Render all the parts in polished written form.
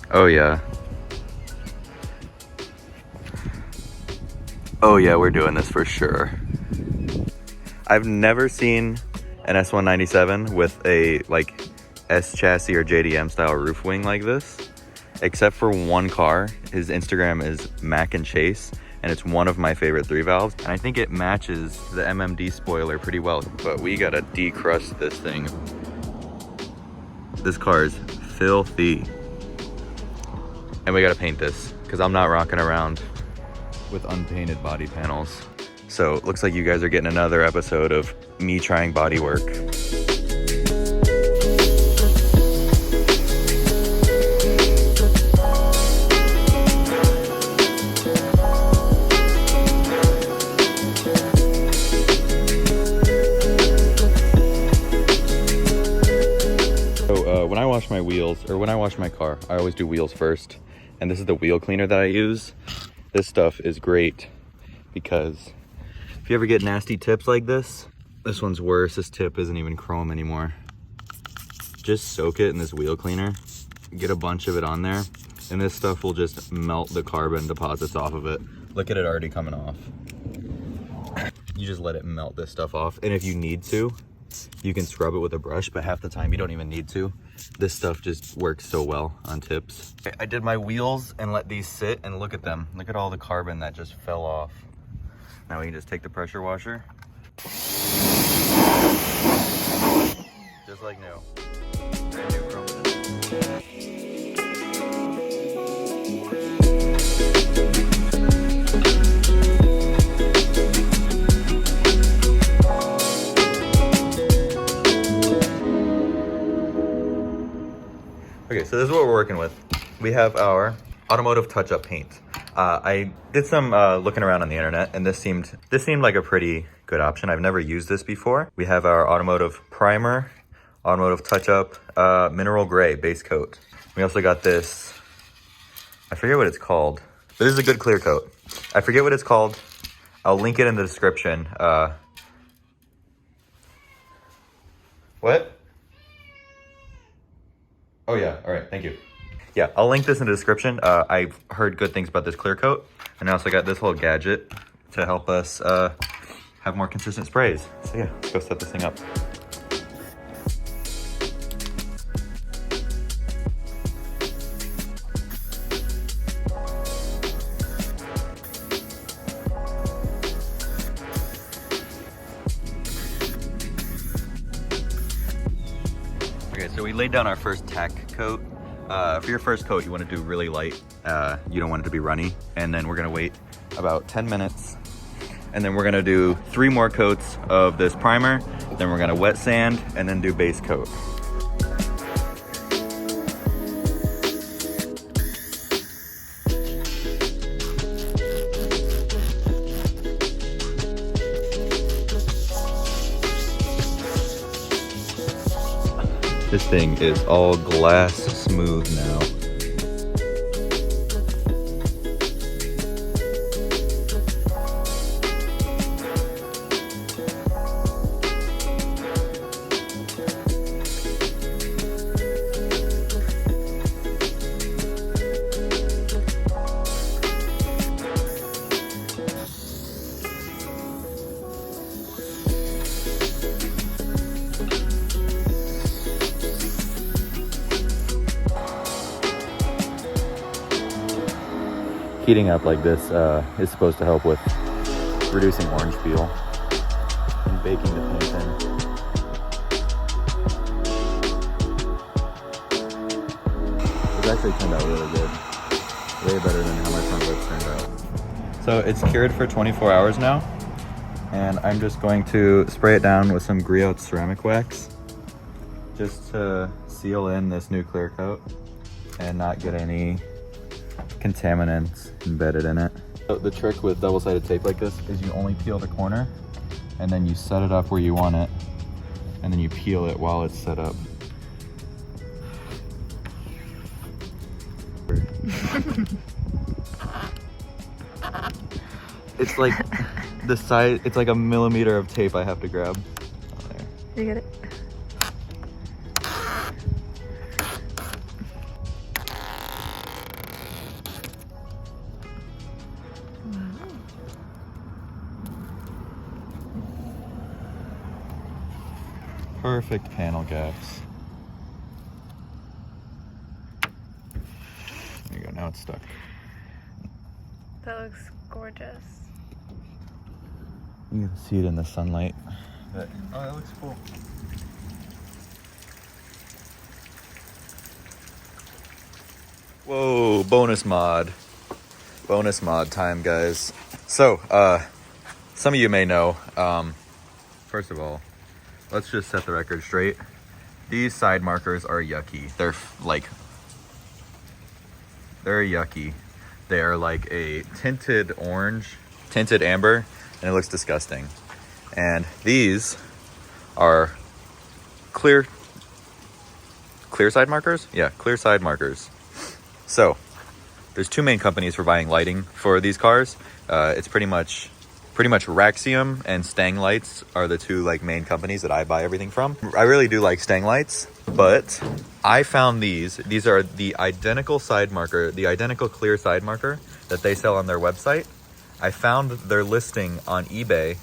Oh yeah. Oh yeah, we're doing this for sure. I've never seen an S197 with a like S chassis or JDM style roof wing like this, except for one car. His Instagram is Mac and Chase, and it's one of my favorite 3 valves. And I think it matches the MMD spoiler pretty well, but we gotta decrust this thing. This car is filthy. And we gotta paint this, because I'm not rocking around with unpainted body panels. So it looks like you guys are getting another episode of me trying body work. So when I wash my wheels, or when I wash my car, I always do wheels first. And this is the wheel cleaner that I use. This stuff is great because if you ever get nasty tips like this one's worse. This tip isn't even chrome anymore. Just soak it in this wheel cleaner, get a bunch of it on there, and this stuff will just melt the carbon deposits off of it. Look at it already coming off. You just let it melt this stuff off, and if you need to, you can scrub it with a brush, but half the time you don't even need to. This stuff just works so well on tips. I did my wheels and let these sit, and look at them. Look at all the carbon that just fell off. Now we can just take the pressure washer. Just like new. Brand new chrome. Okay, so this is what we're working with. We have our automotive touch-up paint. I did some looking around on the internet, and this seemed like a pretty good option. I've never used this before. We have our automotive primer, automotive touch-up, mineral gray base coat. We also got this, I forget what it's called, but this is a good clear coat. I forget what it's called. I'll link it in the description. What? Oh yeah, all right, thank you. Yeah, I'll link this in the description. I've heard good things about this clear coat, and I also got this whole gadget to help us have more consistent sprays. So yeah, let's go set this thing up. Okay, so we laid down our first tack coat. For your first coat, you want to do really light. You don't want it to be runny. And then we're gonna wait about 10 minutes. And then we're gonna do 3 more coats of this primer. Then we're gonna wet sand and then do base coat. This thing is all glass smooth now. Heating up like this is supposed to help with reducing orange peel and baking the paint in. It's actually turned out really good. Way better than how my front lips turned out. So it's cured for 24 hours now, and I'm just going to spray it down with some Griot ceramic wax just to seal in this new clear coat and not get any contaminants embedded in it. The trick with double-sided tape like this is you only peel the corner and then you set it up where you want it, and then you peel it while it's set up. It's like the size, it's like a millimeter of tape I have to grab. Oh, there. You get it? Perfect panel gaps. There you go, now it's stuck. That looks gorgeous. You can see it in the sunlight. But, oh, that looks cool. Whoa, bonus mod. Bonus mod time, guys. So, some of you may know, first of all, let's just set the record straight. These side markers are yucky. They're yucky. They are like a tinted orange, tinted amber, and it looks disgusting. And these are clear side markers? Yeah, clear side markers. So, there's two main companies for buying lighting for these cars. It's pretty much Raxium and Stang lights are the two like main companies that I buy everything from. I really do like Stang lights, but I found these are the identical side marker, the identical clear side marker that they sell on their website. I found their listing on eBay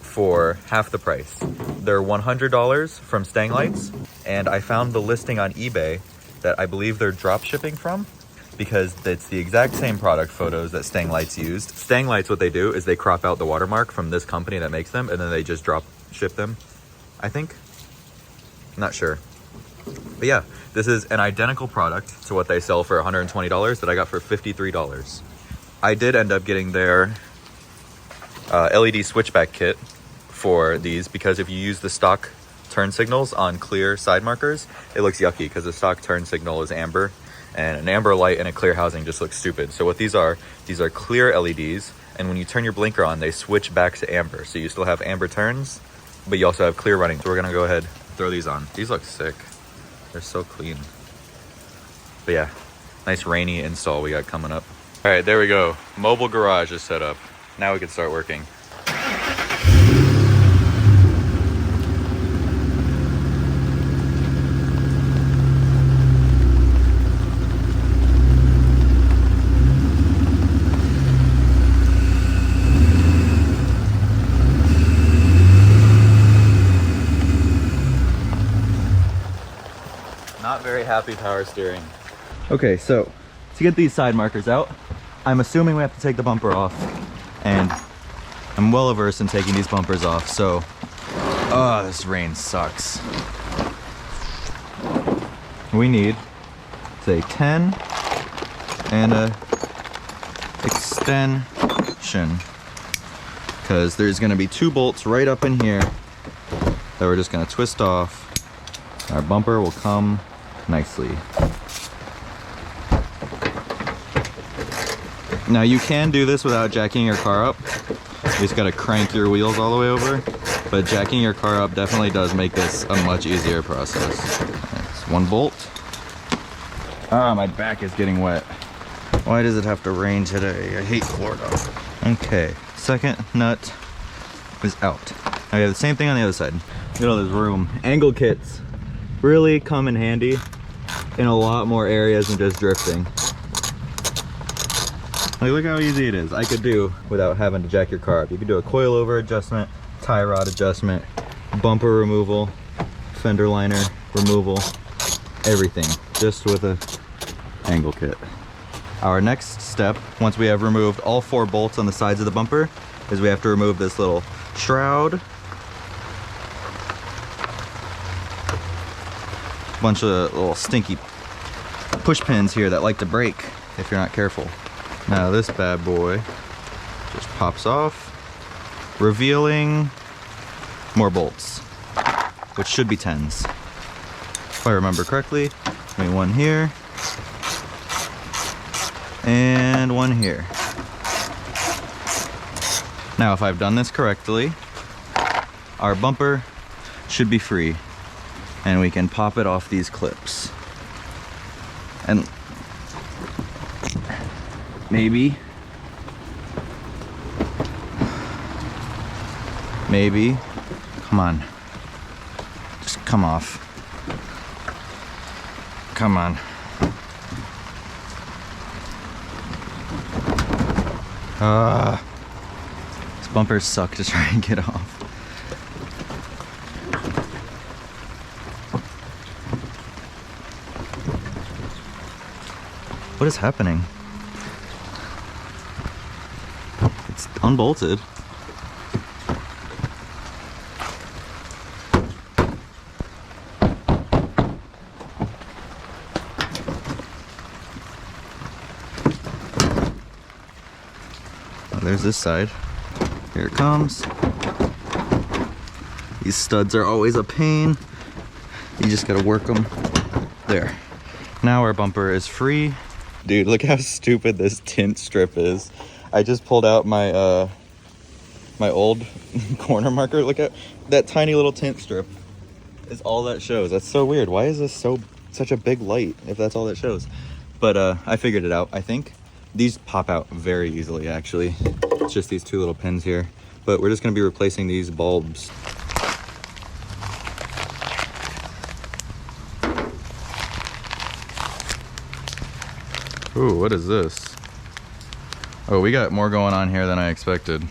for half the price. They're $100 from Stang lights, and I found the listing on eBay that I believe they're drop shipping from, because it's the exact same product photos that Stang lights used. Stang lights, what they do is they crop out the watermark from this company that makes them, and then they just drop ship them, I think. Not sure. But yeah, this is an identical product to what they sell for $120 that I got for $53. I did end up getting their LED switchback kit for these, because if you use the stock turn signals on clear side markers, it looks yucky because the stock turn signal is amber, and an amber light in a clear housing just looks stupid. So what these are clear LEDs, and when you turn your blinker on, they switch back to amber. So you still have amber turns, but you also have clear running. So we're gonna go ahead and throw these on. These look sick. They're so clean. But yeah, nice rainy install we got coming up. All right, there we go. Mobile garage is set up. Now we can start working. Not very happy power steering. Okay, so to get these side markers out, I'm assuming we have to take the bumper off, and I'm well averse in taking these bumpers off, so this rain sucks. We need, say, 10 and a extension, because there's gonna be 2 bolts right up in here that we're just gonna twist off. Our bumper will come nicely. Now you can do this without jacking your car up. You just gotta crank your wheels all the way over, but jacking your car up definitely does make this a much easier process. That's 1 bolt. Ah, my back is getting wet. Why does it have to rain today? I hate Florida. Okay, second nut is out. Now we have the same thing on the other side. Look at all this room. Angle kits really come in handy in a lot more areas than just drifting. Like, look how easy it is. I could do without having to jack your car up. You could do a coilover adjustment, tie rod adjustment, bumper removal, fender liner removal, everything, just with a angle kit. Our next step, once we have removed all 4 bolts on the sides of the bumper, is we have to remove this little shroud, bunch of little stinky push pins here that like to break if you're not careful. Now this bad boy just pops off, revealing more bolts, which should be 10s. If I remember correctly, maybe 1 here, and 1 here. Now if I've done this correctly, our bumper should be free, and we can pop it off these clips. And maybe, come on, just come off. Come on. These bumpers suck to try and get off. What is happening? It's unbolted. Oh, there's this side. Here it comes. These studs are always a pain. You just gotta work them. There. Now our bumper is free. Dude, look how stupid this tint strip is. I just pulled out my my old corner marker. Look at that tiny little tint strip. Is all that shows. That's so weird. Why is this such a big light if that's all that shows? But I figured it out, I think. These pop out very easily, actually. It's just these two little pins here. But we're just gonna be replacing these bulbs. Ooh, what is this? Oh, we got more going on here than I expected.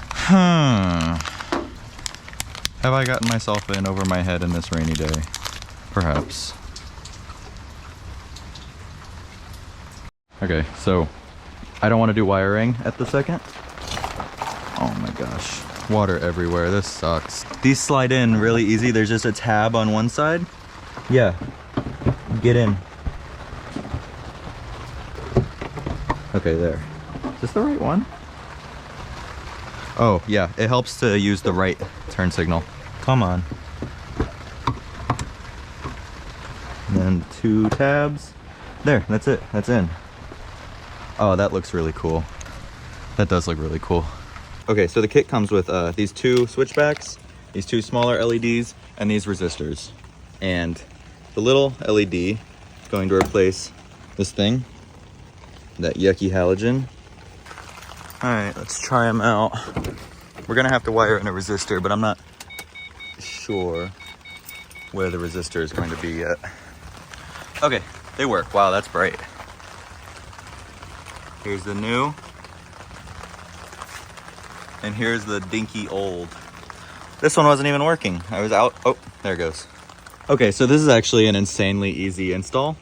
Have I gotten myself in over my head in this rainy day? Perhaps. Okay, so I don't want to do wiring at the second. Oh my gosh, water everywhere. This sucks. These slide in really easy. There's just a tab on one side. Yeah, get in. Okay, there. Is this the right one? Oh, yeah, it helps to use the right turn signal. Come on. And then 2 tabs. There, that's it, that's in. Oh, that looks really cool. That does look really cool. Okay, so the kit comes with these 2 switchbacks, these 2 smaller LEDs, and these resistors. And the little LED is going to replace this thing, that yucky halogen. All right, let's try them out. We're gonna have to wire in a resistor, but I'm not sure where the resistor is going to be yet. Okay, they work. Wow, that's bright. Here's the new, and here's the dinky old. This one wasn't even working. I was out. Oh, there it goes. Okay, so this is actually an insanely easy install.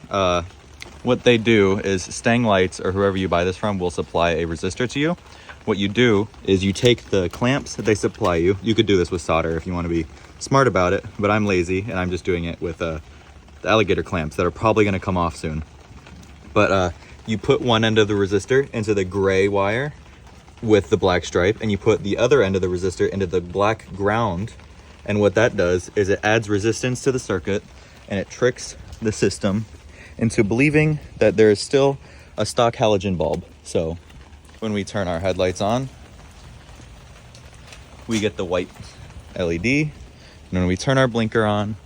What they do is Stang Lights, or whoever you buy this from, will supply a resistor to you. What you do is you take the clamps that they supply you. You could do this with solder if you want to be smart about it, but I'm lazy and I'm just doing it with the alligator clamps that are probably going to come off soon. But you put one end of the resistor into the gray wire with the black stripe, and you put the other end of the resistor into the black ground. And what that does is it adds resistance to the circuit, and it tricks the system into believing that there is still a stock halogen bulb. So when we turn our headlights on, we get the white LED. And when we turn our blinker on,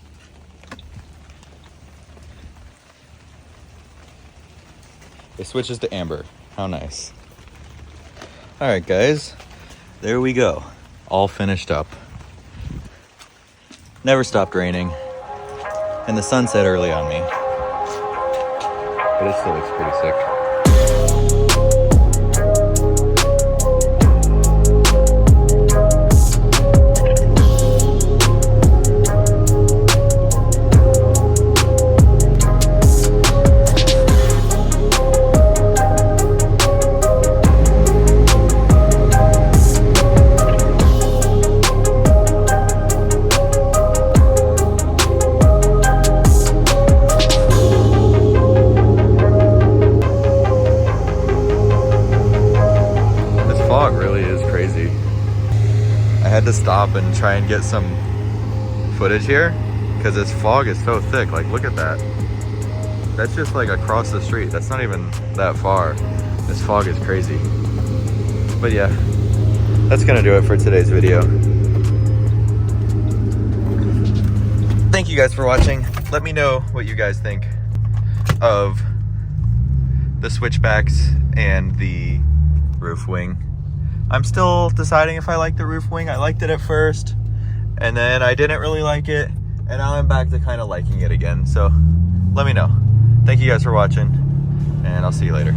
it switches to amber. How nice. All right, guys, there we go. All finished up. Never stopped raining. And the sun set early on me. But it still looks pretty sick. I had to stop and try and get some footage here because this fog is so thick. Like, look at that. That's just like across the street. That's not even that far. This fog is crazy. But yeah, that's gonna do it for today's video. Thank you guys for watching. Let me know what you guys think of the switchbacks and the roof wing. I'm still deciding if I like the roof wing. I liked it at first, and then I didn't really like it, and now I'm back to kind of liking it again. So let me know. Thank you guys for watching, and I'll see you later.